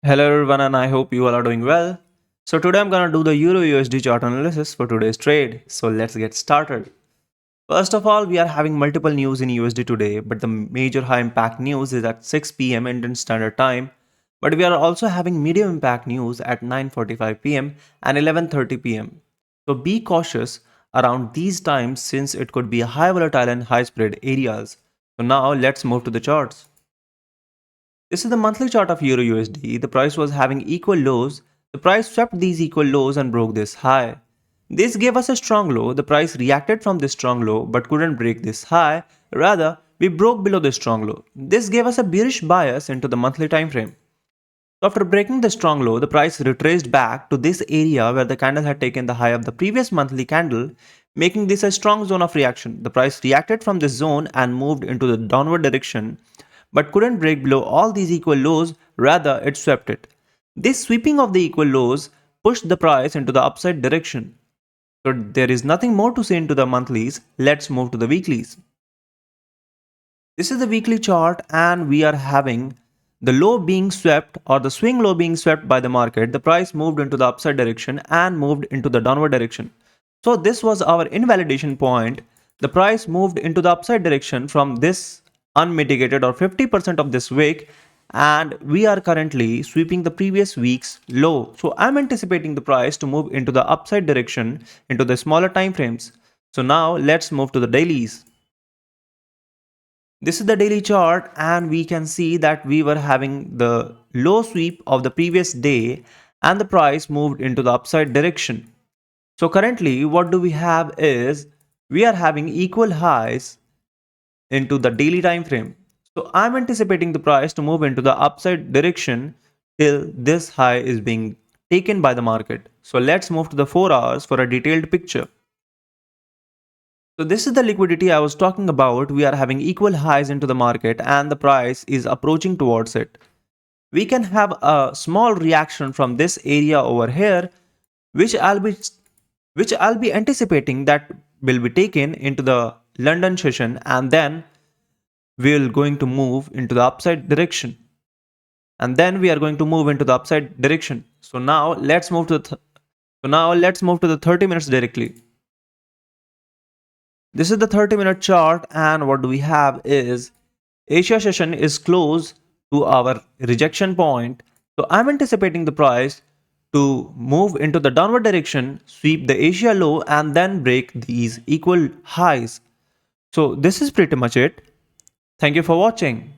Hello everyone and I hope you all are doing well. So today I'm gonna do the Euro USD chart analysis for today's trade. So let's get started. First of all, we are having multiple news in USD today, but the major high impact news is at 6 p.m. Indian Standard Time. But we are also having medium impact news at 9:45 p.m. and 11:30 p.m. So be cautious around these times since it could be a high volatile and high spread areas. So now let's move to the charts. This is the monthly chart of Euro USD. The price was having equal lows. The price swept these equal lows and broke this high. This gave us a strong low. The price reacted from this strong low but couldn't break this high. Rather, we broke below this strong low. This gave us a bearish bias into the monthly time frame. So after breaking the strong low, the price retraced back to this area where the candle had taken the high of the previous monthly candle, making this a strong zone of reaction. The price reacted from this zone and moved into the downward direction, but couldn't break below all these equal lows, rather it swept it. This sweeping of the equal lows pushed the price into the upside direction. So there is nothing more to say into the monthlies, let's move to the weeklies. This is the weekly chart and we are having the low being swept or the swing low being swept by the market. The price moved into the upside direction and moved into the downward direction. So this was our invalidation point. The price moved into the upside direction from this unmitigated or 50% of this wick, and we are currently sweeping the previous week's low. So I'm anticipating the price to move into the upside direction into the smaller time frames. So now let's move to the dailies. This is the daily chart and we can see that we were having the low sweep of the previous day and the price moved into the upside direction. So currently what do we have is we are having equal highs into the daily time frame. So I'm anticipating the price to move into the upside direction till this high is being taken by the market. So let's move to the 4 hours for a detailed picture. So this is the liquidity I was talking about. We are having equal highs into the market and the price is approaching towards it. We can have a small reaction from this area over here, which I'll be anticipating that will be taken into the London session, and then we're going to move into the upside direction. And then we are going to move into the upside direction. So now let's move to the 30 minutes directly. This is the 30-minute chart and what do we have is Asia session is close to our rejection point. So I'm anticipating the price to move into the downward direction, sweep the Asia low and then break these equal highs. So this is pretty much it. Thank you for watching.